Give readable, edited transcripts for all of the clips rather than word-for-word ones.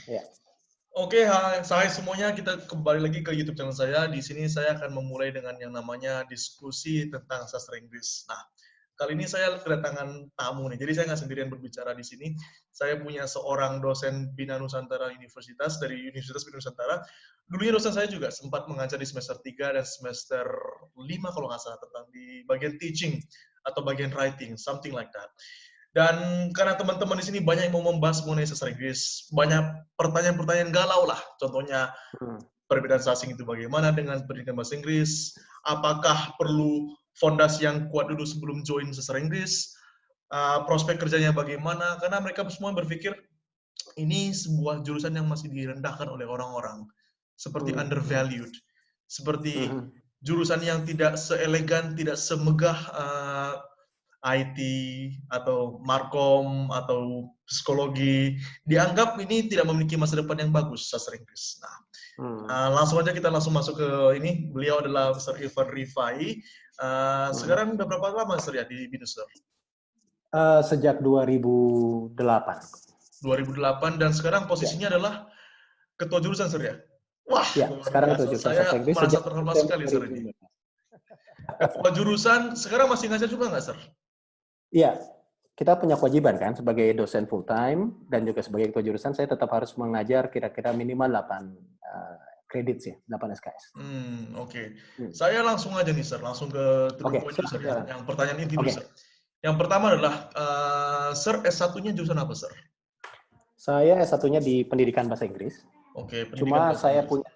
Ya. Oke, hai semuanya, kita kembali lagi ke YouTube channel saya. Di sini saya akan memulai dengan yang namanya diskusi tentang sastra Inggris. Nah, kali ini saya kedatangan tamu nih, jadi saya nggak sendirian berbicara di sini. Saya punya seorang dosen Bina Nusantara Universitas, dari Universitas Bina Nusantara. Dulunya dosen saya juga sempat mengajar di semester 3 dan semester 5 kalau nggak salah, tentang di bagian teaching atau bagian writing, something like that. Dan karena teman-teman di sini banyak yang mau membahas mengenai sastra Inggris, banyak pertanyaan-pertanyaan galau lah. Contohnya, Hmm. perbedaan asing itu bagaimana dengan pendidikan bahasa Inggris? Apakah perlu fondasi yang kuat dulu sebelum join sastra Inggris? Prospek kerjanya bagaimana? Karena mereka semua berpikir ini sebuah jurusan yang masih direndahkan oleh orang-orang, seperti undervalued, seperti Hmm. jurusan yang tidak seelegan, tidak semegah IT atau Markom atau psikologi, dianggap ini tidak memiliki masa depan yang bagus sastra Inggris. Nah, Hmm. langsung aja kita langsung masuk ke ini. Beliau adalah Sir Ivan Rifai. Hmm. Sekarang udah berapa lama Sir ya di BINUS, Sir? Sejak 2008. 2008 dan sekarang Ya, posisinya adalah ketua jurusan, Sir ya? Wah, ya. luar Sekarang itu biasa. jurusan sastra Saya Inggris merasa sejak terhormat September sekali, Sir ini. 2015. Ketua jurusan, sekarang masih ngajar juga nggak, Sir? Iya, kita punya kewajiban kan sebagai dosen full time dan juga sebagai ketua jurusan saya tetap harus mengajar kira-kira minimal 8 kredit sih, 8 SKS. Oke. Hmm. Saya langsung aja nih, Sir. Langsung ke to the Oke, point dulu, Sir ya. silakan. Yang pertanyaan inti dulu, Oke, Sir. Yang pertama adalah, Sir S1-nya jurusan apa, Sir? saya S1-nya di Pendidikan Bahasa Inggris. Oke, pendidikan Cuma bahasa saya Inggris. punya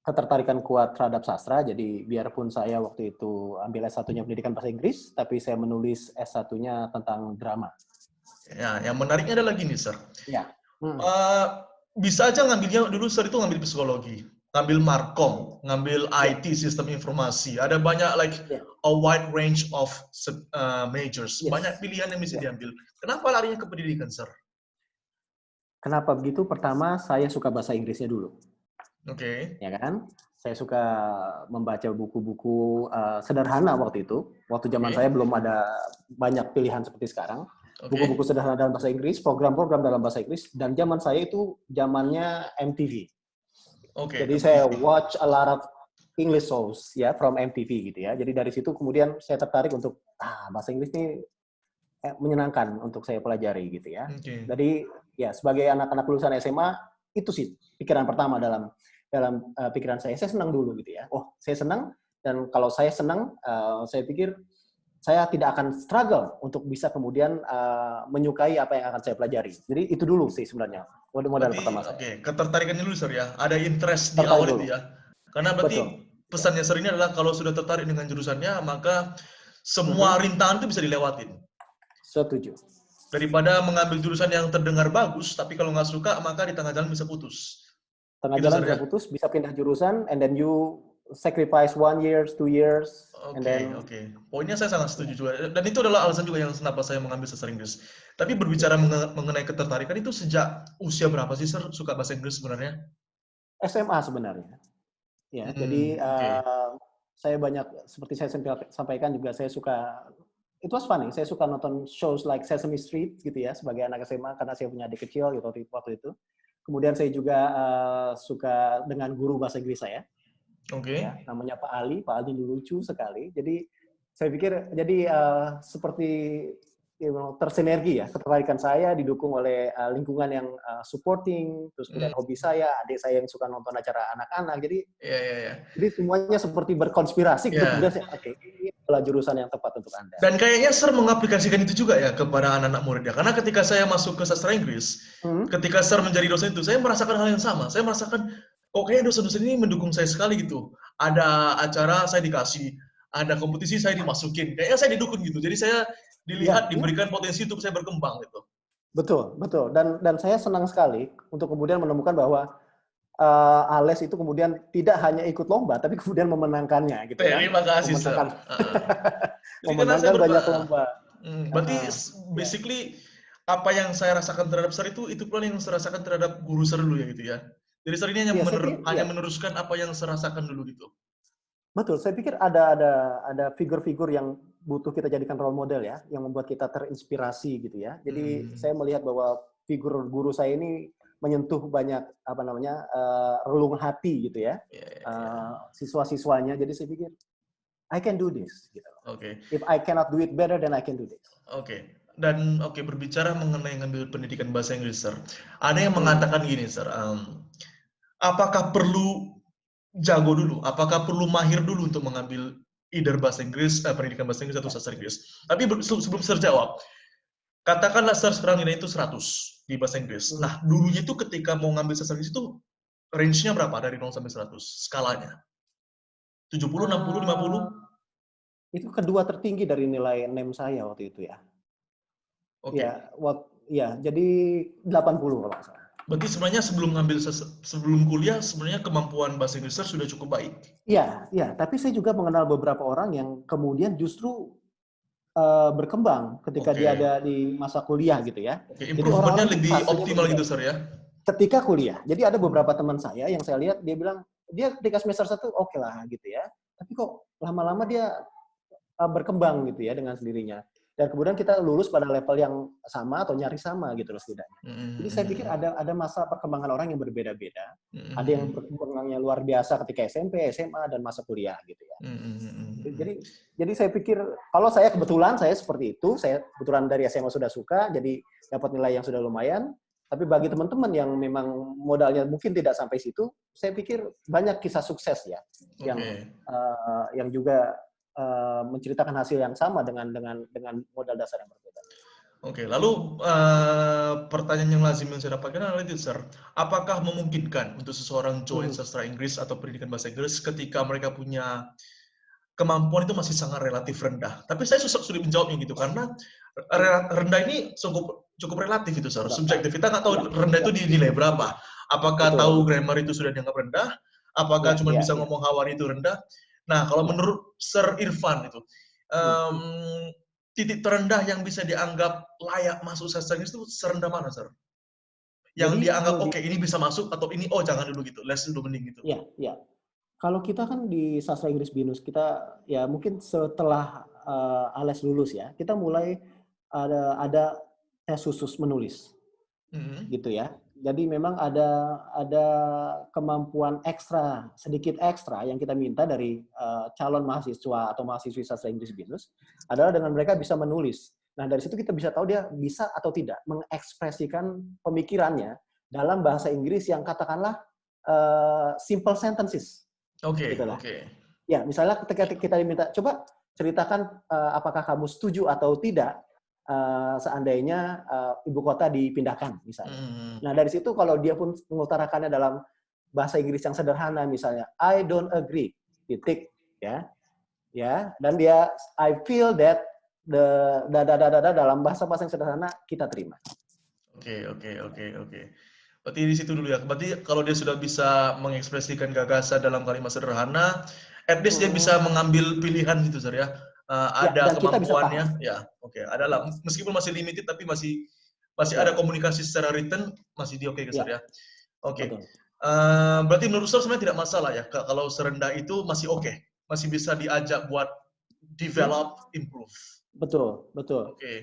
ketertarikan kuat terhadap sastra, jadi biarpun saya waktu itu ambil S1-nya Pendidikan Bahasa Inggris, tapi saya menulis S1-nya tentang drama. Ya, yang menariknya adalah gini, Sir. Ya. Eh, bisa aja ngambilnya dulu, Sir, itu ngambil psikologi, ngambil Markom, ngambil Ya. IT, sistem informasi. Ada banyak like Ya. a wide range of majors. Banyak Yes. pilihan yang bisa Ya. diambil. Kenapa larinya ke pendidikan, Sir? Kenapa begitu? Pertama, saya suka bahasa Inggrisnya dulu, Oke. ya kan? Saya suka membaca buku-buku sederhana waktu itu. Waktu zaman saya Oke. belum ada banyak pilihan seperti sekarang. Buku-buku Oke. sederhana dalam bahasa Inggris, program-program dalam bahasa Inggris, dan zaman saya itu zamannya MTV. Oke, Jadi saya MTV. watch a lot of English shows ya from MTV gitu ya. Jadi dari situ kemudian saya tertarik untuk bahasa Inggris ini menyenangkan untuk saya pelajari gitu ya. Oke. Jadi ya sebagai anak-anak lulusan SMA itu sih pikiran pertama dalam dalam pikiran saya. Saya senang dulu gitu ya. Oh, saya senang dan kalau saya senang, saya pikir saya tidak akan struggle untuk bisa kemudian menyukai apa yang akan saya pelajari. Jadi itu dulu sih sebenarnya modal Berarti pertama saya. oke, ketertarikannya dulu, Sir ya. Ada interest di Tertarik awal dulu. itu ya. Karena berarti Betul. Ya. pesannya Sir ini adalah kalau sudah tertarik dengan jurusannya, maka semua Mhm. rintangan itu bisa dilewatin. Setuju. Daripada mengambil jurusan yang terdengar bagus, tapi kalau nggak suka, maka di tengah jalan bisa putus. Tengah Gitu, jalan Sir bisa ya? putus, bisa pindah jurusan, and then you sacrifice 1 years, 2 years, and Oke, then oke. Poinnya saya sangat ya, setuju juga. Dan itu adalah alasan juga yang kenapa saya mengambil sastra Inggris. Tapi ya. berbicara mengenai ketertarikan itu sejak usia berapa sih, Sir, suka bahasa Inggris sebenarnya? SMA sebenarnya. Ya, jadi Oke. saya banyak seperti saya sampaikan juga saya suka it was funny. Saya suka nonton shows like Sesame Street gitu ya sebagai anak SMA karena saya punya adik kecil gitu waktu itu. Kemudian saya juga suka dengan guru bahasa Inggris saya, ya Oke. namanya Pak Ali. Pak Ali lucu sekali. Jadi saya pikir jadi seperti tersinergi ya ketertarikan saya didukung oleh lingkungan yang supporting, terus kemudian Hmm, hobi saya, adik saya yang suka nonton acara anak-anak. Jadi ya, ya, ya. jadi semuanya seperti berkonspirasi untuk kemudian Ya. saya, oke, ini adalah jurusan yang tepat untuk Anda. Dan kayaknya Sir mengaplikasikan itu juga ya kepada anak-anak muridnya. Karena ketika saya masuk ke sastra Inggris, Hmm? ketika Sir menjadi dosen itu, saya merasakan hal yang sama. Saya merasakan, kok kayaknya dosen-dosen ini mendukung saya sekali gitu. Ada acara, saya dikasih. Ada kompetisi, saya dimasukin. Kayaknya saya didukung gitu. Jadi saya Ya, dilihat, ya, diberikan potensi untuk saya berkembang gitu. betul, betul. Dan saya senang sekali untuk kemudian menemukan bahwa Ales itu kemudian tidak hanya ikut lomba, tapi kemudian memenangkannya gitu kan, Terima kasih, Sir. memenangkan Jadi karena saya memenangkan banyak lomba. berarti Ya, basically apa yang saya rasakan terhadap Sir itu pula yang saya rasakan terhadap guru Sir dulu ya gitu ya. Jadi Sir ini hanya, ya saya pikir, hanya ya meneruskan apa yang saya rasakan dulu gitu. betul. Saya pikir ada figur-figur yang butuh kita jadikan role model ya, yang membuat kita terinspirasi gitu ya. Jadi Hmm. saya melihat bahwa figur guru saya ini menyentuh banyak relung hati gitu ya, Ya, ya. siswa-siswanya. Jadi saya pikir I can do this. Gitu. Oke. If I cannot do it better, then I can do this. Oke. Dan berbicara mengenai ngambil pendidikan bahasa Inggris, Sir. Ada yang mengatakan gini, Sir. Apakah perlu jago dulu? Apakah perlu mahir dulu untuk mengambil either bahasa Inggris, pendidikan bahasa Inggris atau sastra Inggris? Tapi sebelum Sir jawab, katakanlah Sir sekarang nilai itu 100 di bahasa Inggris. Nah, dulunya itu ketika mau ngambil sastra Inggris itu range-nya berapa dari 0 sampai 100? Skalanya. 70, 60, 50? Itu kedua tertinggi dari nilai NEM saya waktu itu ya. Oke. Ya, jadi 80 kalau nggak salah. Berarti sebenarnya sebelum kuliah sebenarnya kemampuan bahasa Inggris sudah cukup baik. Iya. Tapi saya juga mengenal beberapa orang yang kemudian justru berkembang ketika dia ada di masa kuliah gitu ya. Oke, improvementnya lebih optimal gitu, Sir ya? Ketika kuliah. Jadi ada beberapa teman saya yang saya lihat, dia bilang, dia ketika semester 1 oke lah gitu ya. Tapi kok lama-lama dia berkembang gitu ya dengan sendirinya. Dan kemudian kita lulus pada level yang sama atau nyaris sama gitu loh setidaknya. Jadi saya pikir ada masa perkembangan orang yang berbeda-beda. Ada yang perkembangannya luar biasa ketika SMP, SMA, dan masa kuliah gitu ya. Jadi saya pikir, kalau saya kebetulan saya seperti itu, saya kebetulan dari SMA sudah suka, jadi dapat nilai yang sudah lumayan. Tapi bagi teman-teman yang memang modalnya mungkin tidak sampai situ, saya pikir banyak kisah sukses ya, yang juga menceritakan hasil yang sama dengan modal dasar yang berbeda. Oke, lalu pertanyaan yang lazim yang saya dapatkan adalah itu, Sir. Apakah memungkinkan untuk seseorang join sastra Inggris atau pendidikan bahasa Inggris ketika mereka punya kemampuan itu masih sangat relatif rendah? Tapi saya sulit menjawabnya gitu, karena rendah ini cukup relatif itu, Sir. Subjektif. Kita nggak tahu rendah itu dinilai berapa. Apakah tahu grammar itu sudah dianggap rendah? Apakah cuma bisa ngomong hawani itu rendah? Nah, kalau menurut Sir Irfan itu, titik terendah yang bisa dianggap layak masuk sastra Inggris itu serendah mana, Sir? Yang dianggap oke, ini bisa masuk, atau ini jangan dulu gitu, les dulu mending gitu. Iya. Kalau kita kan di sastra Inggris BINUS, kita ya mungkin setelah ALES lulus ya, kita mulai ada tes khusus menulis, gitu ya. Jadi memang ada kemampuan ekstra, sedikit ekstra yang kita minta dari calon mahasiswa atau mahasiswi sastra Inggris BINUS adalah dengan mereka bisa menulis. Nah, dari situ kita bisa tahu dia bisa atau tidak mengekspresikan pemikirannya dalam bahasa Inggris yang katakanlah simple sentences. Oke. Ya, misalnya ketika kita diminta, coba ceritakan apakah kamu setuju atau tidak seandainya ibu kota dipindahkan misalnya. Nah, dari situ kalau dia pun mengutarakannya dalam bahasa Inggris yang sederhana, misalnya I don't agree, titik ya, dan dia I feel that dalam bahasa yang sederhana, kita terima. Oke. Berarti di situ dulu ya. Berarti kalau dia sudah bisa mengekspresikan gagasan dalam kalimat sederhana, at least dia bisa mengambil pilihan gitu, Sir ya. Ada kemampuannya, ya. Oke, adalah meskipun masih limited tapi masih ada komunikasi secara written, masih di Sir ya. Oke. Berarti menurut Sir sebenarnya tidak masalah ya kalau serendah itu masih oke. Masih bisa diajak buat develop, improve. Betul.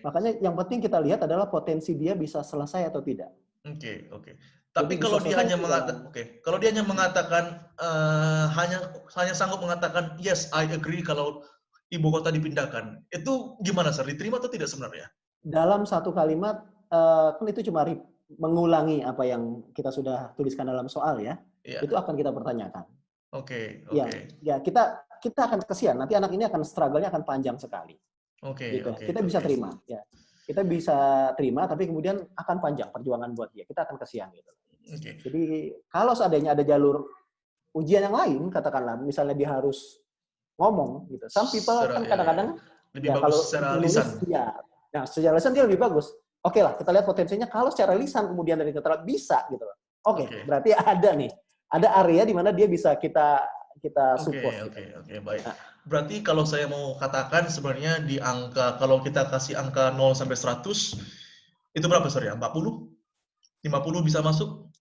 Makanya yang penting kita lihat adalah potensi dia bisa selesai atau tidak. Oke. Tapi kalau dia hanya mengatakan, hanya sanggup mengatakan yes, I agree kalau ibu kota dipindahkan, itu gimana, Sir? Diterima atau tidak sebenarnya? Dalam satu kalimat, kan itu cuma mengulangi apa yang kita sudah tuliskan dalam soal ya. Itu akan kita pertanyakan. Oke. Ya, kita akan kesian. Nanti anak ini akan struggle-nya akan panjang sekali. Kita bisa terima. Ya. Kita bisa terima, tapi kemudian akan panjang perjuangan buat dia. Kita akan kesian gitu. Jadi kalau seandainya ada jalur ujian yang lain, katakanlah, misalnya dia harus ngomong gitu. Some people kan kadang-kadang lebih bagus secara lisan. Nah, secara lisan dia lebih bagus. Oke lah, kita lihat potensinya. Kalau secara lisan kemudian dari kata bisa gitu loh. Oke, berarti ada area di mana dia bisa kita support. Oke, baik. Berarti kalau saya mau katakan sebenarnya di angka, kalau kita kasih angka 0 sampai 100, itu berapa, Sir ya? 40? 50 bisa masuk?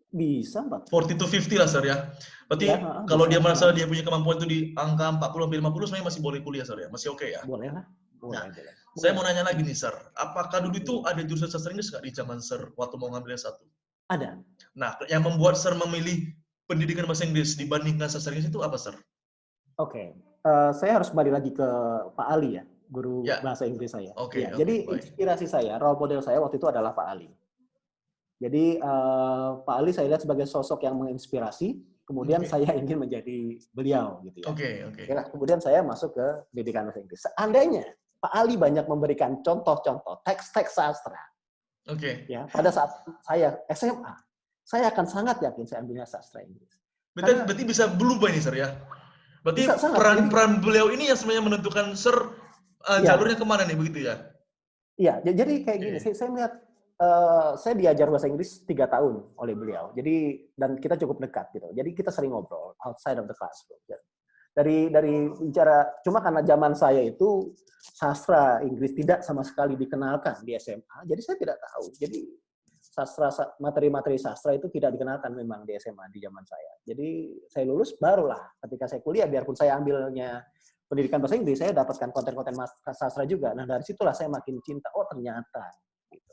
Bisa, 40. 40 to 50 lah, Sir ya. Berarti kalau dia merasa dia punya kemampuan itu di angka 40 sampai 50, sebenarnya masih boleh kuliah, Sir ya. Masih oke ya? Boleh lah. Boleh. Saya mau nanya lagi nih, Sir. Apakah dulu itu ada jurusan sastra Inggris nggak di zaman Sir waktu mau ngambil S1? Ada. Nah, yang membuat Sir memilih pendidikan bahasa Inggris dibandingkan sastra Inggris itu apa, Sir? Oke, saya harus kembali lagi ke Pak Ali ya, guru Ya, bahasa Inggris saya. oke, Ya, oke, jadi baik. inspirasi saya, role model saya waktu itu adalah Pak Ali. Jadi Pak Ali saya lihat sebagai sosok yang menginspirasi, kemudian Oke, saya ingin menjadi beliau gitu ya. oke, oke. Ya, kemudian saya masuk ke pendidikan bahasa Inggris. Seandainya Pak Ali banyak memberikan contoh-contoh teks-teks sastra, Oke. ya pada saat saya SMA, saya akan sangat yakin saya ambilnya sastra Inggris. Karena Berarti bisa berubah ini, Sir, ya? bisa Berarti sangat. Jadi, peran-peran beliau ini yang sebenarnya menentukan Sir ya, jalurnya kemana nih, begitu ya? iya, jadi kayak gini, Oke. saya melihat saya diajar bahasa Inggris 3 tahun oleh beliau. Jadi dan kita cukup dekat gitu. Jadi kita sering ngobrol outside of the classroom. Dari bicara, cuma karena zaman saya itu sastra Inggris tidak sama sekali dikenalkan di SMA, jadi saya tidak tahu. Jadi materi-materi sastra itu tidak dikenalkan memang di SMA di zaman saya. Jadi saya lulus barulah ketika saya kuliah, biarpun saya ambilnya pendidikan bahasa Inggris, saya dapatkan konten-konten sastra juga. Nah, dari situlah saya makin cinta. Oh, ternyata gitu.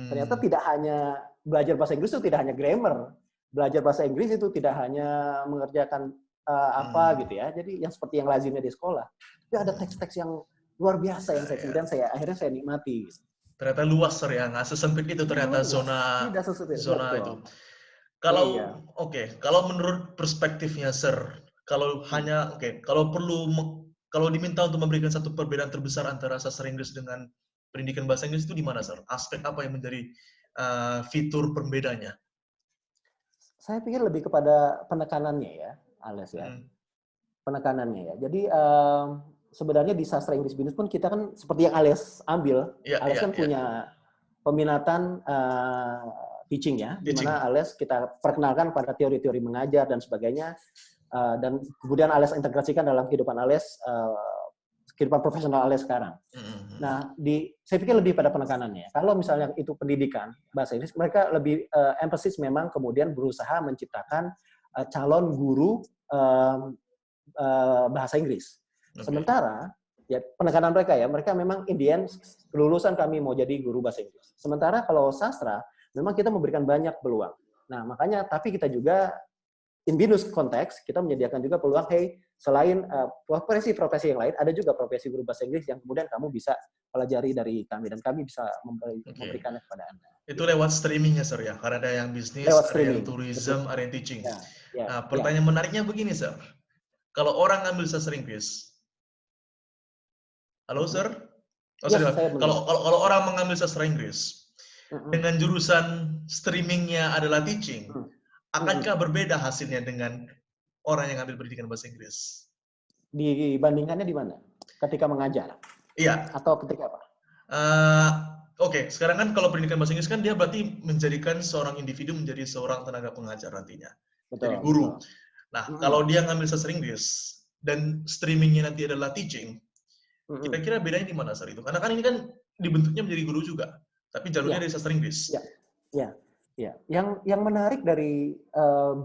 Ternyata tidak hanya belajar bahasa Inggris itu tidak hanya grammar. Belajar bahasa Inggris itu tidak hanya mengerjakan apa gitu ya. Jadi yang seperti yang lazimnya di sekolah. Tapi ada teks-teks yang luar biasa yang kemudian akhirnya saya nikmati. Gitu. Ternyata luas, Sir, ya, nggak sesempit itu ternyata zona Tidak sesuai. itu. Betul. Iya. Kalau menurut perspektifnya, Sir, kalau kalau diminta untuk memberikan satu perbedaan terbesar antara sastra Inggris dengan pendidikan bahasa Inggris itu di mana, Sir? Aspek apa yang menjadi fitur pembedanya? Saya pikir lebih kepada penekanannya ya, Ales ya. Penekanannya ya. Jadi sebenarnya di sastra Inggris Binus pun kita kan seperti yang Ales ambil, Ales kan punya peminatan teaching ya, di mana Ales kita perkenalkan pada teori-teori mengajar dan sebagainya, dan kemudian Ales integrasikan dalam kehidupan Ales, kehidupan profesional Ales sekarang. Nah, saya pikir lebih pada penekanannya. Kalau misalnya itu pendidikan bahasa Inggris, mereka lebih emphasis memang kemudian berusaha menciptakan calon guru bahasa Inggris. Sementara ya penekanan mereka memang in the end kelulusan kami mau jadi guru bahasa Inggris. Sementara kalau sastra memang kita memberikan banyak peluang. Nah, makanya tapi kita juga in Binus konteks kita menyediakan juga peluang, hey, selain profesi-profesi yang lain, ada juga profesi guru bahasa Inggris yang kemudian kamu bisa pelajari dari kami dan kami bisa memberikannya kepada Anda. Itu lewat streamingnya, Sir, ya? Karena ada yang bisnis, ada yang tourism, ada yang teaching. Nah, pertanyaan menariknya begini, Sir. Kalau orang ngambil sastra Inggris, halo, Sir? Kalau orang mengambil sastra Inggris dengan jurusan streamingnya adalah teaching, akankah berbeda hasilnya dengan orang yang ambil pendidikan bahasa Inggris? Dibandingkannya di mana? Ketika mengajar? Iya. Atau ketika apa? Oke, sekarang kan kalau pendidikan bahasa Inggris kan dia berarti menjadikan seorang individu menjadi seorang tenaga pengajar nantinya. Jadi guru. Betul. Nah, kalau dia ngambil sastra Inggris dan streamingnya nanti adalah teaching, kira-kira bedanya di mana, Sir, itu? Karena kan ini kan dibentuknya menjadi guru juga, tapi jalurnya dari sastra Inggris. Ya. Yang menarik dari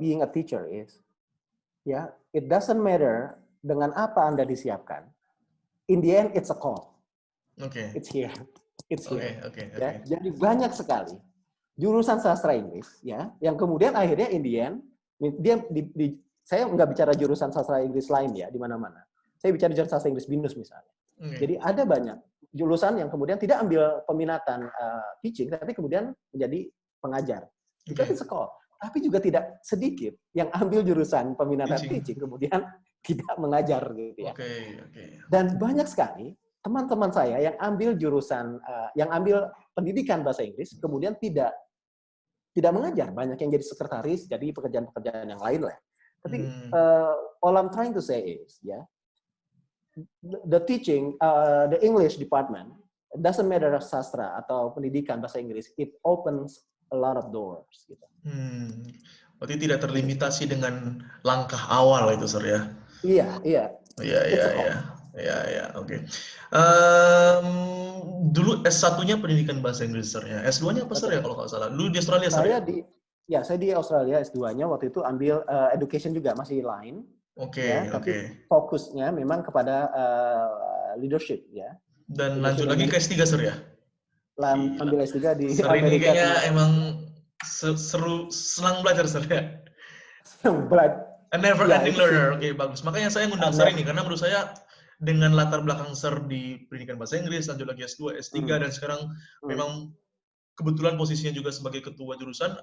being a teacher is, ya, it doesn't matter dengan apa Anda disiapkan. In the end, it's a call. It's here. Ya, jadi banyak sekali jurusan sastra Inggris, ya, yang kemudian akhirnya in the end, saya nggak bicara jurusan sastra Inggris lain ya, di mana-mana. Saya bicara jurusan sastra Inggris Binus misalnya. Jadi ada banyak jurusan yang kemudian tidak ambil peminatan teaching, tapi kemudian menjadi pengajar. Itu sekolah. Tapi juga tidak sedikit yang ambil jurusan peminatan teaching kemudian tidak mengajar gitu ya. Dan banyak sekali teman-teman saya yang ambil jurusan, yang ambil pendidikan bahasa Inggris kemudian tidak mengajar. Banyak yang jadi sekretaris, jadi pekerjaan-pekerjaan yang lain lah. Tapi all I'm trying to say is, ya, the teaching, the English department, it doesn't matter sastra atau pendidikan bahasa Inggris, it opens a lot of doors. Gitu. Berarti tidak terlimitasi dengan langkah awal itu, Sir, ya? Iya. Oke. Dulu S1-nya pendidikan bahasa Inggris, Sir, ya? S2-nya apa, Sir, ya, kalau nggak salah? Dulu di Australia, Sir, ya? Saya di Australia S2-nya waktu itu ambil education juga, masih lain. Tapi fokusnya memang kepada leadership, ya. Dan lanjut lagi ke S3, Sir, ya? Ambil S3 di Sir, ini kayaknya emang senang belajar Sir ya. A never Ya ending itu sih. learner. Oke, bagus. Makanya saya ngundang Sir ini karena menurut saya dengan latar belakang Sir di pendidikan bahasa Inggris, lanjut lagi S2, S3 Hmm, dan sekarang hmm, memang kebetulan posisinya juga sebagai ketua jurusan,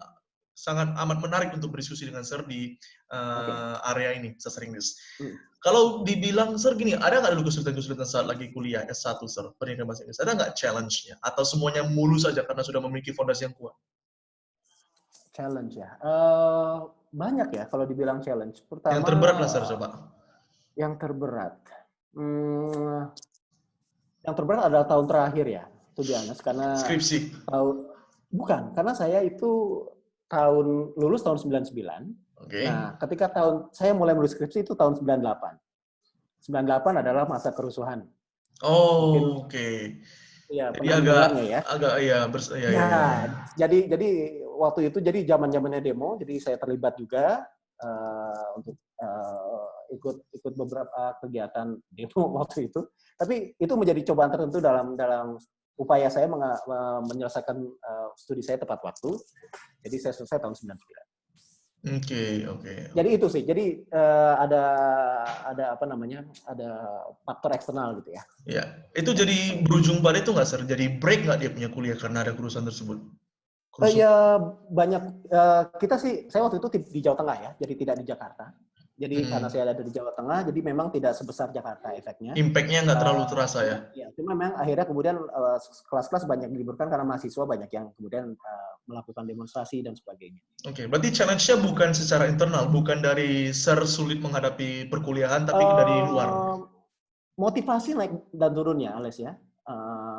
sangat amat menarik untuk berdiskusi dengan Sir di Oke. area ini, sastra Inggris. Hmm. Kalau dibilang, Sir gini, ada nggak dulu kesulitan-kesulitan saat lagi kuliah S1, Sir, pendidikan bahasa Inggris? Ada nggak challenge-nya? Atau semuanya mulus saja karena sudah memiliki fondasi yang kuat? Challenge ya. Banyak ya kalau dibilang challenge. Yang Pertama, terberat lah, Sir, coba. yang terberat. Yang terberat adalah tahun terakhir ya, to be honest, karena Skripsi. karena saya itu lulus tahun 99. Oke. Nah, ketika saya mulai menulis skripsi itu tahun 98. 98 adalah masa kerusuhan. Mungkin Oh, oke. ya Jadi pernah agak mendengarnya ya. agak ya ya ya ya. Ya, jadi waktu itu jadi zaman-zamannya demo, jadi saya terlibat juga untuk ikut beberapa kegiatan demo waktu itu. Tapi itu menjadi cobaan tertentu dalam upaya saya menyelesaikan studi saya tepat waktu. Jadi saya selesai tahun 99. Oke. Jadi itu sih. Jadi ada apa namanya? Ada faktor eksternal gitu ya. Ya, itu jadi berujung pada itu nggak, Sir? Jadi break nggak dia punya kuliah karena ada kerusuhan tersebut? Ya banyak kita sih. Saya waktu itu di Jawa Tengah ya, jadi tidak di Jakarta. Jadi karena saya ada di Jawa Tengah, jadi memang tidak sebesar Jakarta efeknya. Impact-nya nggak terlalu terasa ya? Cuma memang akhirnya kemudian kelas-kelas banyak diliburkan karena mahasiswa banyak yang kemudian melakukan demonstrasi dan sebagainya. Oke, berarti challenge-nya bukan secara internal, bukan dari Sir sulit menghadapi perkuliahan, tapi dari luar. Motivasi naik dan turunnya, Ales ya.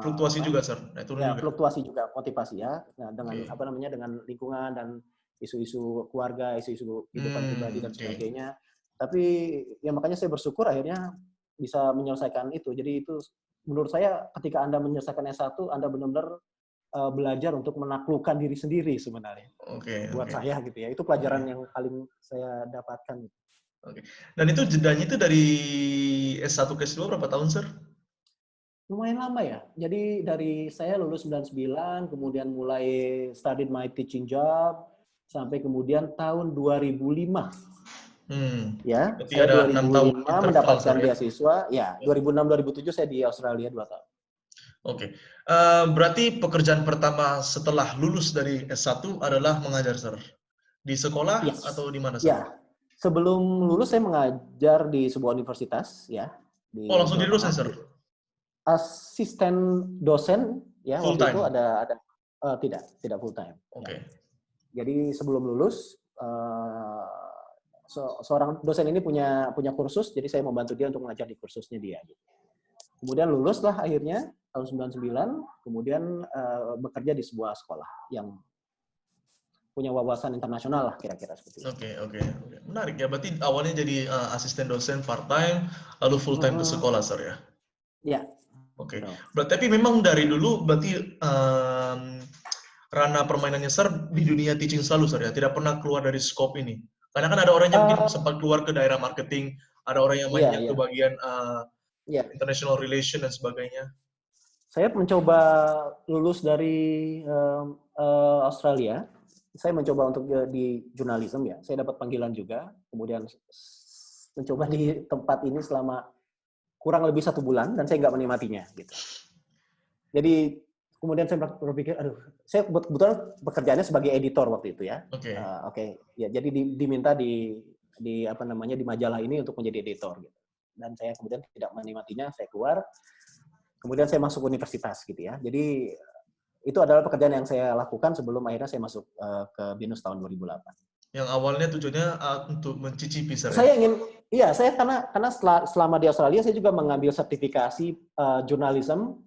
Fluktuasi juga, Sir. Naik turun Ya, juga. fluktuasi juga motivasi ya. Nah, dengan Oke. apa namanya dengan lingkungan dan isu-isu keluarga, isu-isu kehidupan pribadi dan Oke. sebagainya. Tapi ya makanya saya bersyukur akhirnya bisa menyelesaikan itu. Jadi itu menurut saya ketika Anda menyelesaikan S1, Anda benar-benar belajar untuk menaklukkan diri sendiri sebenarnya. Oke. Buat saya gitu ya. Itu pelajaran yang paling saya dapatkan. Oke. Dan itu jedanya itu dari S1 ke S2 berapa tahun, Sir? Lumayan lama ya. Jadi dari saya lulus 99, kemudian mulai studied my teaching job, sampai kemudian tahun 2005. Ya, Berarti saya ada 6 tahun 2005 interval, Sir, mendapatkan ya? beasiswa. Ya, 2006-2007 saya di Australia 2 tahun. Oke. Berarti pekerjaan pertama setelah lulus dari S1 adalah mengajar, Sir? Di sekolah Yes. atau di mana, Sir? Ya, sebelum lulus saya mengajar di sebuah universitas ya di Oh, langsung Jawa jadi dosen, Tengah. Sir? Asisten dosen ya Full waktu time? itu ada tidak full time. Oke. Ya. Jadi sebelum lulus seorang dosen ini punya kursus, jadi saya membantu dia untuk mengajar di kursusnya dia. Kemudian luluslah akhirnya tahun 99, kemudian bekerja di sebuah sekolah yang punya wawasan internasional lah kira-kira seperti itu. Oke. Menarik ya, berarti awalnya jadi asisten dosen part-time, lalu full-time ke sekolah, Sir, ya? Iya. Oke. Tapi memang dari dulu berarti ranah permainannya Sir di dunia teaching selalu, Sir, ya? Tidak pernah keluar dari scope ini. Karena kan ada orang yang mungkin sempat keluar ke daerah marketing, ada orang yang banyak ke bagian international relation dan sebagainya. Saya mencoba lulus dari Australia. Saya mencoba untuk di jurnalisme ya. Saya dapat panggilan juga. Kemudian mencoba di tempat ini selama kurang lebih 1 bulan dan saya nggak menikmatinya. Gitu. Jadi kemudian saya berpikir, saya kebetulan pekerjaannya sebagai editor waktu itu ya. Oke. Ya, jadi diminta di apa namanya di majalah ini untuk menjadi editor. Gitu. Dan saya kemudian tidak menikmatinya. Saya keluar. Kemudian saya masuk universitas gitu ya. Jadi itu adalah pekerjaan yang saya lakukan sebelum akhirnya saya masuk ke BINUS tahun 2008. Yang awalnya tujuannya untuk mencicipi, Sir, ya? Saya karena selama di Australia saya juga mengambil sertifikasi journalism,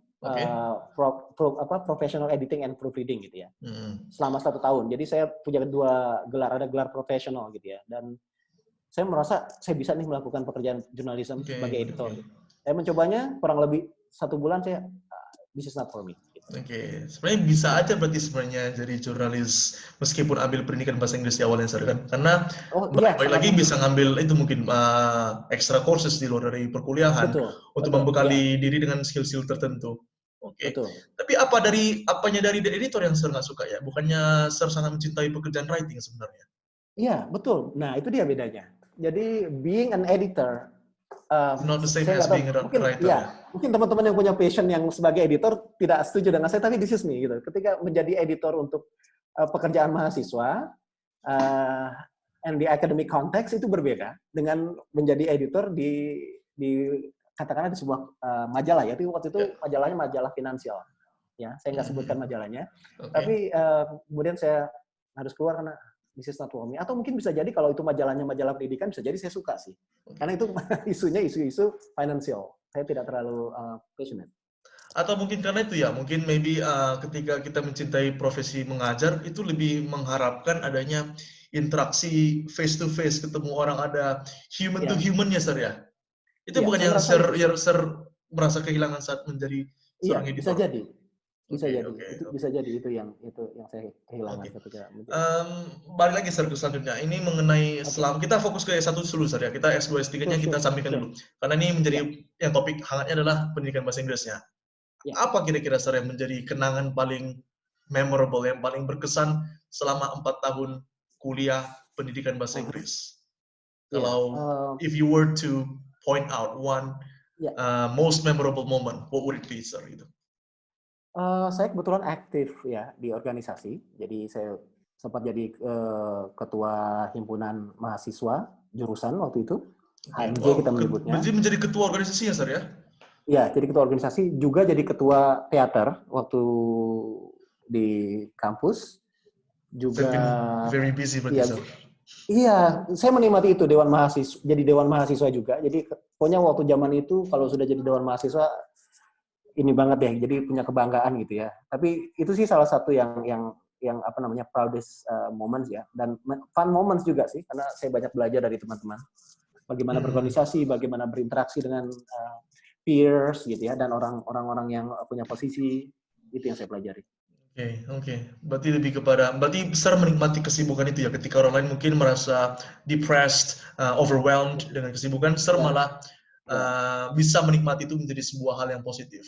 professional editing and proofreading gitu ya. Selama 1 tahun. Jadi saya punya 2 gelar, ada gelar profesional gitu ya. Dan saya merasa saya bisa nih melakukan pekerjaan jurnalisme sebagai editor. Saya mencobanya kurang lebih 1 bulan, this is not for me. Oke. Sebenarnya bisa aja berarti sebenarnya jadi jurnalis meskipun ambil pendidikan bahasa Inggris di awalnya, Sir, kan? Karena balik lagi bisa ngambil itu mungkin extra courses di luar dari perkuliahan untuk membekali diri dengan skill-skill tertentu. Oke. Betul. Tapi apanya dari the editor yang Sir nggak suka ya? Bukannya Sir sangat mencintai pekerjaan writing sebenarnya? Iya, betul. Nah, itu dia bedanya. Jadi, being an editor, It's not the same saya as nggak tahu, being a mungkin writer ya? ya, mungkin teman-teman yang punya passion yang sebagai editor tidak setuju dengan saya, tapi this is me gitu. Ketika menjadi editor untuk pekerjaan mahasiswa, uh, and di academic context itu berbeda dengan menjadi editor di katakanlah di sebuah majalah ya. Tapi waktu itu Ya. majalahnya majalah finansial. Ya, saya nggak sebutkan majalahnya. Tapi Oke. kemudian saya harus keluar karena this is not for me. Atau mungkin bisa jadi kalau itu majalahnya majalah pendidikan, bisa jadi saya suka sih. Karena itu isunya isu-isu financial. Saya tidak terlalu passionate. Atau mungkin karena itu ya, mungkin maybe ketika kita mencintai profesi mengajar, itu lebih mengharapkan adanya interaksi face to face, ketemu orang, ada human to Ya, human-nya, Sir ya? Itu iya, bukan saya yang merasa itu sih. Sir merasa kehilangan saat menjadi Iya, seorang bisa editor? jadi. Bisa Oke, jadi. oke, Itu oke. bisa jadi itu yang saya kehilangan Oke. ketika menjadi. Balik lagi Sir ke selanjutnya. Ini mengenai Oke. kita fokus ke S1 dulu Sir ya. Kita S2 S3-nya Sure, kita sure, sampaikan sure. dulu. Karena ini menjadi Ya, yang topik hangatnya adalah pendidikan bahasa Inggrisnya. ya. Apa kira-kira Sir yang menjadi kenangan paling memorable, yang paling berkesan selama 4 tahun kuliah pendidikan bahasa Aha. Inggris? Ya, Kalau if you were to point out one ya. most memorable moment, what would it be, Sir? Gitu. Saya kebetulan aktif ya di organisasi. Jadi saya sempat jadi ketua himpunan mahasiswa jurusan waktu itu. Okay. HMJ kita Wow, menyebutnya. berarti menjadi ketua organisasinya, Sir ya? Ya, jadi ketua organisasi, juga jadi ketua teater waktu di kampus. Juga, Berarti very busy berarti, ya, Sir. iya, saya menikmati itu dewan mahasiswa, jadi dewan mahasiswa juga. Jadi pokoknya waktu zaman itu kalau sudah jadi dewan mahasiswa ini banget deh, jadi punya kebanggaan gitu ya. Tapi itu sih salah satu yang apa namanya proudest moments ya, dan fun moments juga sih, karena saya banyak belajar dari teman-teman. Bagaimana berorganisasi, bagaimana berinteraksi dengan peers gitu ya, dan orang-orang yang punya posisi, itu yang saya pelajari. Oke. Berarti lebih kepada, berarti Sir menikmati kesibukan itu ya, ketika orang lain mungkin merasa depressed, overwhelmed dengan kesibukan, Sir Ya, malah ya. bisa menikmati itu menjadi sebuah hal yang positif.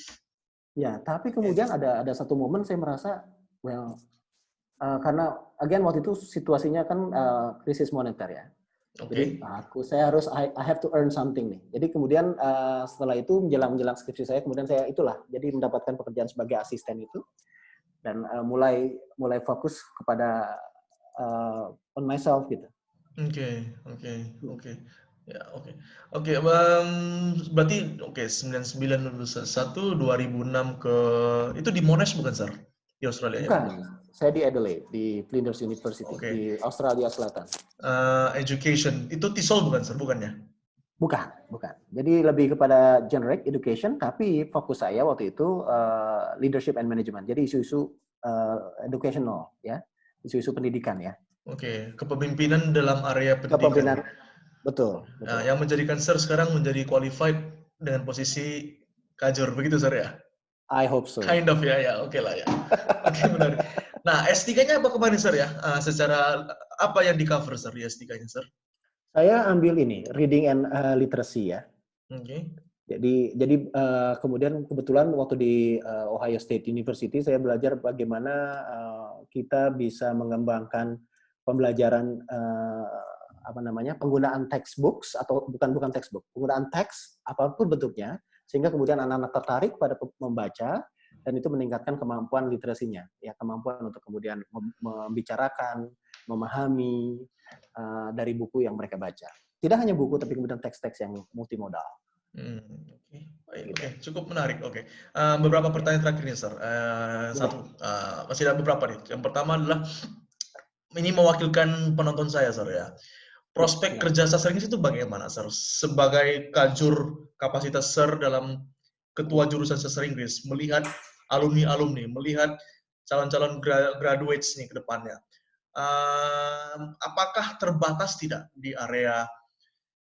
Ya, tapi kemudian ada satu momen saya merasa, well, karena again waktu itu situasinya kan krisis moneter ya. Jadi Oke. saya harus I have to earn something nih. Jadi kemudian setelah itu menjelang skripsi saya, kemudian saya jadi mendapatkan pekerjaan sebagai asisten itu, dan mulai fokus kepada on myself gitu. Oke. Ya, oke. Berarti 99 lulus 1, 2006 ke itu di Monash bukan, Sir? Di Australia ya? Bukan, saya di Adelaide, di Flinders University Oke. di Australia Selatan. Education itu TESOL bukan, Sir? Bukannya? Bukan. Jadi lebih kepada generic education, tapi fokus saya waktu itu leadership and management. Jadi isu-isu educational ya, isu-isu pendidikan ya. Oke, kepemimpinan dalam area pendidikan. Kepemimpinan, betul. Nah, yang menjadikan Sir sekarang menjadi qualified dengan posisi kajur, begitu Sir ya? I hope so. Kind of ya, oke lah ya. Oke, menarik. Nah, S3-nya apa kemarin Sir ya? Secara apa yang di-cover Sir di S3-nya Sir? Saya ambil ini, reading and literacy ya. Oke. Jadi kemudian kebetulan waktu di Ohio State University saya belajar bagaimana kita bisa mengembangkan pembelajaran penggunaan textbooks, atau bukan textbook, penggunaan teks apapun bentuknya, sehingga kemudian anak-anak tertarik pada membaca, dan itu meningkatkan kemampuan literasinya, ya, kemampuan untuk kemudian membicarakan, memahami dari buku yang mereka baca. Tidak hanya buku, tapi kemudian teks-teks yang multimodal. Oke, cukup menarik. Oke. Beberapa pertanyaan terakhir nih, Sir. Masih ada beberapa nih. Yang pertama adalah, ini mewakilkan penonton saya, Sir ya. Prospek kerja sastra Inggris itu bagaimana, Sir? Sebagai kajur, kapasitas Sir dalam ketua jurusan sastra Inggris, melihat alumni-alumni, melihat calon-calon graduates nih ke depannya. Apakah terbatas tidak di area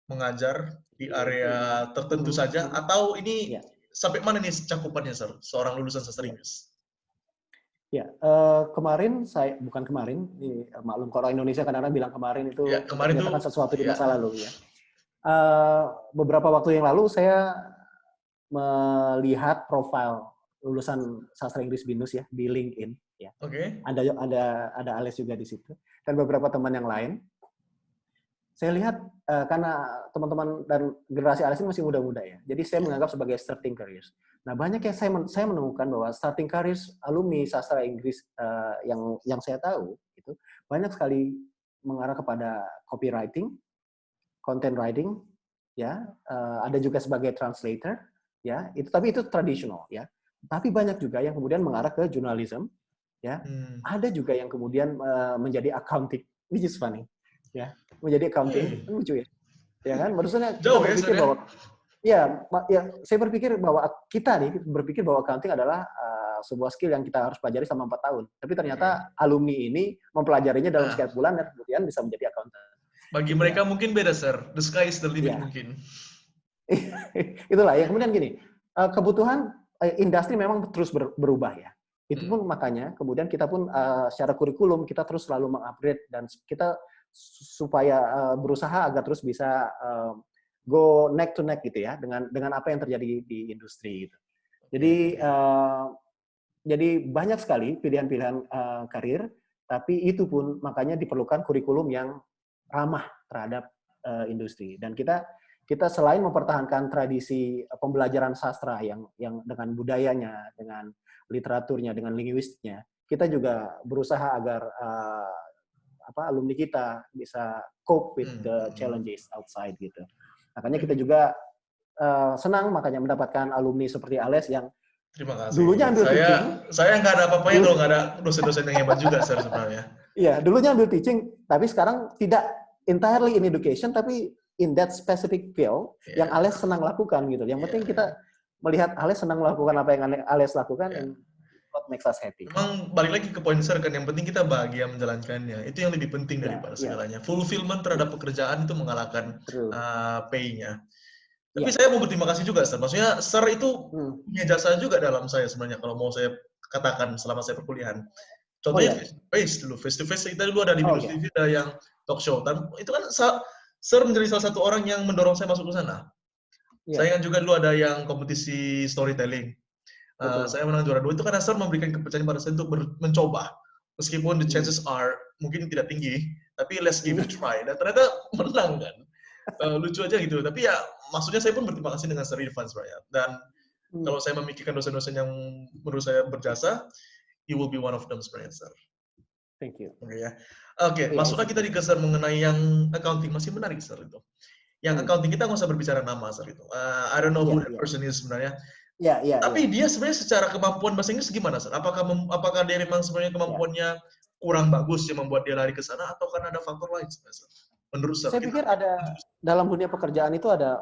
mengajar, di area tertentu saja, atau ini sampai mana nih cakupannya, Sir, seorang lulusan sastra Inggris? Ya, bukan kemarin, maklum kalau Indonesia kadang-kadang bilang kemarin itu menyatakan sesuatu di masa lalu ya. Beberapa waktu yang lalu saya melihat profil lulusan sastra Inggris BINUS ya di LinkedIn ya. Oke. Ada Ales juga di situ dan beberapa teman yang lain. Saya lihat karena teman-teman dan generasi Ales ini masih muda-muda ya. Jadi saya menganggap sebagai starting careers. Nah, banyak yang saya menemukan bahwa starting careers alumni sastra Inggris yang saya tahu itu banyak sekali mengarah kepada copywriting, content writing, ya, ada juga sebagai translator, ya, tapi itu tradisional, ya. Tapi banyak juga yang kemudian mengarah ke journalism, ya. Ada juga yang kemudian menjadi accounting, which is funny, ya, menjadi accounting, lucu ya, ya kan? Maksudnya kita Jauh ya, berpikir sebenarnya. bahwa, ya, saya berpikir bahwa kita berpikir bahwa accounting adalah sebuah skill yang kita harus pelajari selama 4 tahun. Tapi ternyata alumni ini mempelajarinya dalam sekian bulan dan kemudian bisa menjadi accountant. Bagi mereka mungkin beda, Sir. The sky is the limit mungkin. Itulah ya. Kemudian gini, kebutuhan industri memang terus berubah ya. Itu pun makanya kemudian kita pun secara kurikulum kita terus selalu mengupgrade dan kita supaya berusaha agar terus bisa go neck to neck gitu ya dengan apa yang terjadi di industri gitu. Jadi banyak sekali pilihan-pilihan karir, tapi itu pun makanya diperlukan kurikulum yang ramah terhadap industri. Dan kita selain mempertahankan tradisi pembelajaran sastra yang dengan budayanya, dengan literaturnya, dengan linguistiknya, kita juga berusaha agar alumni kita bisa cope with the challenges outside gitu. Makanya kita juga senang makanya mendapatkan alumni seperti Ales yang terima kasih. Dulunya ambil teaching. Saya nggak ada apa-apanya kalau nggak ada dosen-dosen yang hebat juga, Sir, sebenarnya. Iya, dulunya ambil teaching, tapi sekarang tidak entirely in education, tapi in that specific field yang Ales senang lakukan gitu. Yang penting kita melihat Ales senang melakukan apa yang Ales lakukan, and what makes us happy. Memang balik lagi ke poin Sir kan, yang penting kita bahagia menjalankannya. Itu yang lebih penting daripada segalanya. Fulfillment terhadap pekerjaan itu mengalahkan pay-nya. Tapi saya mau berterima kasih juga, Sir. Maksudnya, Sir itu punya jasa juga dalam saya sebenarnya, kalau mau saya katakan selama saya perkuliahan. Contohnya face to face kita dulu ada di BINUS TV, ada yang talk show. Itu kan Sir menjadi salah satu orang yang mendorong saya masuk ke sana. Saya kan juga dulu ada yang kompetisi storytelling. Saya menang juara 2 itu karena Sir memberikan kepercayaan pada saya untuk mencoba. Meskipun the chances are mungkin tidak tinggi, tapi let's give it a try. Dan ternyata menang kan. Lucu aja gitu. Tapi ya maksudnya saya pun berterima kasih dengan Sir Irfan sebenarnya. Dan kalau saya memikirkan dosen-dosen yang menurut saya berjasa, you will be one of them sebenarnya, Sir. Thank you. Oke, masuklah kita di Sir mengenai yang accounting. Masih menarik, Sir, itu. Yang accounting kita nggak usah berbicara nama, Sir, itu. I don't know who that person is sebenarnya. Tapi dia sebenarnya secara kemampuan bahasa Inggris gimana, Sir? Apakah dia memang sebenarnya kemampuannya kurang bagus yang membuat dia lari ke sana, atau kan ada faktor lain sebenarnya, Sir? Menurut Sir, saya pikir ada dalam dunia pekerjaan itu ada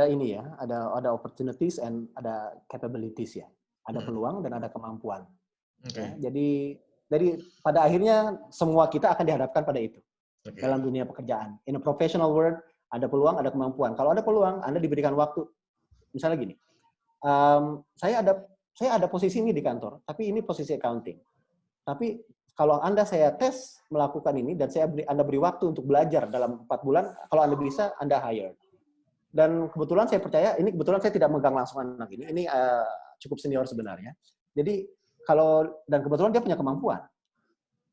ini ya, ada opportunities and ada capabilities ya, ada peluang dan ada kemampuan. Ya, jadi pada akhirnya semua kita akan dihadapkan pada itu dalam dunia pekerjaan. In a professional world ada peluang, ada kemampuan. Kalau ada peluang, Anda diberikan waktu. Misalnya gini, saya ada posisi ini di kantor, tapi ini posisi accounting. Tapi kalau saya tes melakukan ini dan Anda beri waktu untuk belajar dalam 4 bulan, kalau Anda bisa, Anda hire. Dan kebetulan saya percaya, ini kebetulan saya tidak megang langsung anak ini cukup senior sebenarnya. Jadi dan kebetulan dia punya kemampuan.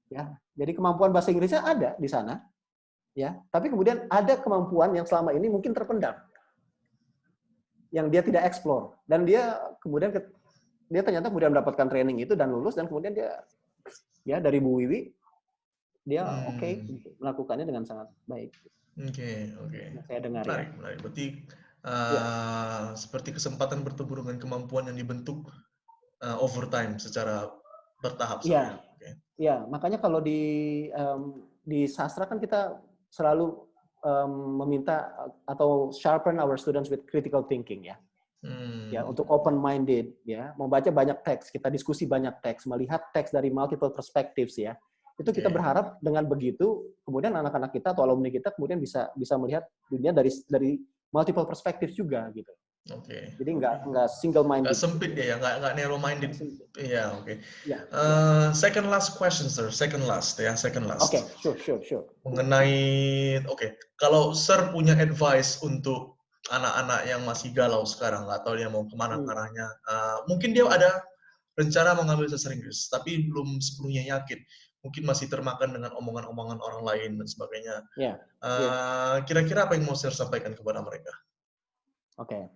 Ya, jadi kemampuan bahasa Inggrisnya ada di sana. Ya, tapi kemudian ada kemampuan yang selama ini mungkin terpendam. Yang dia tidak explore. Dan dia ternyata kemudian mendapatkan training itu dan lulus, dan kemudian dia dari Bu Wiwi, dia melakukannya dengan sangat baik. Oke. Saya dengar menarik. Berarti seperti kesempatan bertemu dengan kemampuan yang dibentuk over time secara bertahap. Iya, makanya kalau di sastra kan kita selalu meminta atau sharpen our students with critical thinking ya. Ya, untuk open minded ya, membaca banyak teks, kita diskusi banyak teks, melihat teks dari multiple perspectives ya. Itu kita berharap dengan begitu kemudian anak-anak kita atau alumni kita kemudian bisa melihat dunia dari multiple perspectives juga gitu. Jadi nggak single minded. Nggak sempit ya, nggak narrow minded. Iya, second last question, Sir. Second last. Oke, sure. Mengenai kalau Sir punya advice untuk anak-anak yang masih galau sekarang, nggak tahu dia mau kemana arahnya. Mungkin dia ada rencana mengambil sastra Inggris, tapi belum sepenuhnya yakin. Mungkin masih termakan dengan omongan-omongan orang lain dan sebagainya. Ya. Kira-kira apa yang mau saya sampaikan kepada mereka? Oke.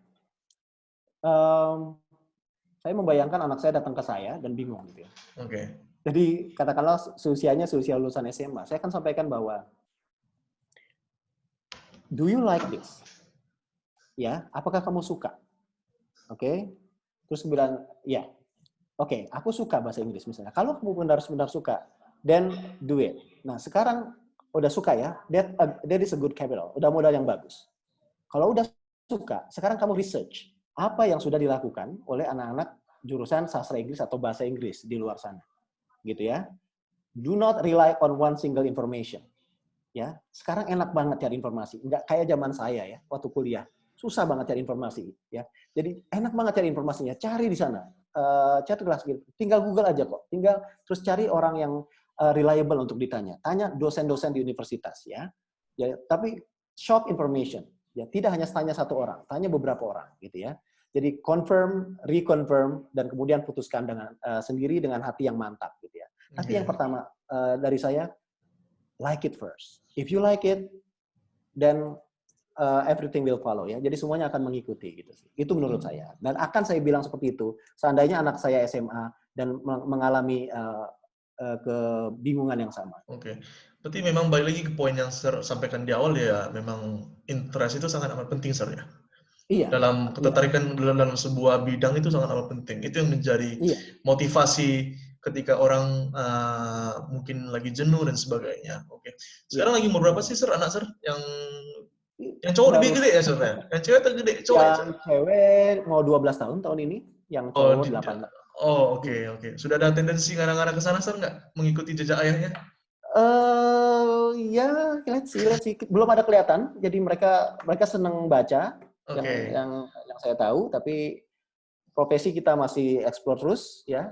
Saya membayangkan anak saya datang ke saya dan bingung gitu ya. Oke. Jadi katakanlah seusianya seusia lulusan SMA, saya akan sampaikan bahwa do you like this? Ya, apakah kamu suka? Oke. Terus bilang, ya. Oke, aku suka bahasa Inggris misalnya. Kalau kamu benar-benar suka, then do it. Nah, sekarang udah suka ya, that is a good capital. Udah modal yang bagus. Kalau udah suka, sekarang kamu research apa yang sudah dilakukan oleh anak-anak jurusan sastra Inggris atau bahasa Inggris di luar sana. Gitu ya. Do not rely on one single information. Ya, sekarang enak banget cari informasi. Nggak kayak zaman saya ya, waktu kuliah. Susah banget cari informasi. Ya, jadi enak banget cari informasinya. Cari di sana. Cari kelas gitu. Tinggal Google aja kok. Tinggal terus cari orang yang reliable untuk ditanya. Tanya dosen-dosen di universitas ya. Ya, tapi short information. Ya, tidak hanya tanya satu orang, tanya beberapa orang gitu ya. Jadi confirm, reconfirm, dan kemudian putuskan dengan sendiri dengan hati yang mantap gitu ya. Tapi yang pertama dari saya, like it first. If you like it, then everything will follow ya. Jadi semuanya akan mengikuti gitu sih. Itu menurut saya. Dan akan saya bilang seperti itu. Seandainya anak saya SMA dan mengalami kebingungan yang sama. Oke. Berarti memang balik lagi ke poin yang Sir sampaikan di awal ya, memang interest itu sangat amat penting, Sir ya. Iya. Dalam ketertarikan dalam sebuah bidang itu sangat amat penting. Itu yang menjadi motivasi ketika orang mungkin lagi jenuh dan sebagainya. Oke. Sekarang lagi umur berapa sih, Sir, anak Sir? Yang cowok lebih gede ya, Sir? Yang cewek tergede? Cowok ya, Sir? Yang cewek mau 12 tahun ini. Yang cowok 8 tahun. Oh, oke. Sudah ada tendensi ngarang-ngarang ke sana, Sir, nggak? Mengikuti jejak ayahnya? Ya, let's see. Belum ada kelihatan. Jadi mereka senang baca. Yang saya tahu, tapi profesi kita masih explore terus ya,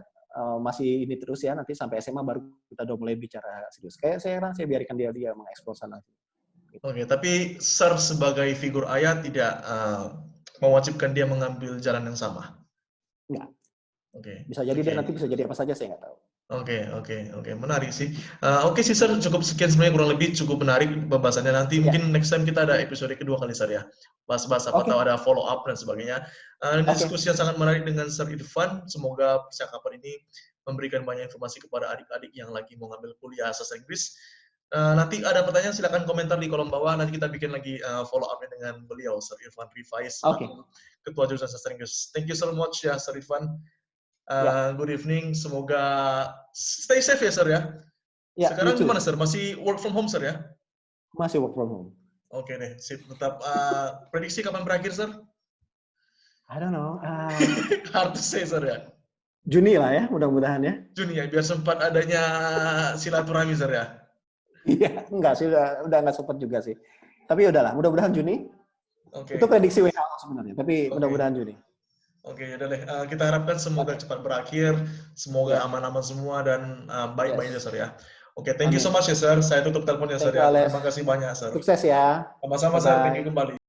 masih ini terus ya, nanti sampai SMA baru kita udah mulai bicara serius. Kayak saya biarkan dia mengeksplor sana. Oke, tapi Sir sebagai figur ayah tidak mewajibkan dia mengambil jalan yang sama? Enggak. Oke. Bisa jadi dia nanti bisa jadi apa saja, saya nggak tahu. Oke. Menarik sih. Oke sih, Sir. Cukup sekian sebenarnya, kurang lebih cukup menarik pembahasannya. Nanti mungkin next time kita ada episode kedua kali, Sir ya. Bahas-bahas apa tahu ada follow up dan sebagainya. Diskusi yang sangat menarik dengan Sir Irfan. Semoga percakapan ini memberikan banyak informasi kepada adik-adik yang lagi mau ngambil kuliah sastra Inggris. Nanti ada pertanyaan silakan komentar di kolom bawah. Nanti kita bikin lagi follow up-nya dengan beliau, Sir Irfan Rifais, Ketua Jurusan Sastra Inggris. Thank you so much ya, Sir Irfan. Good evening, semoga stay safe ya, Sir ya. Sekarang gimana, Sir? Masih work from home, Sir ya? Masih work from home. Oke deh, sip. Tetap prediksi kapan berakhir, Sir? I don't know. Hard to say, Sir ya. Juni lah ya, mudah-mudahan ya. Juni ya, biar sempat adanya silaturahmi, Sir ya. Iya, enggak sih, udah nggak sempat juga sih. Tapi udahlah, mudah-mudahan Juni. Itu prediksi WHO sebenarnya, tapi mudah-mudahan Juni. Oke, udah deh. Kita harapkan semoga cepat berakhir, semoga aman-aman semua dan baik-baik aja, Sir ya. Oke, thank you so much ya, Sir. Saya tutup teleponnya, Sir ya. Terima kasih banyak, Sir. Sukses ya. Sama-sama, Sir. Thank you kembali.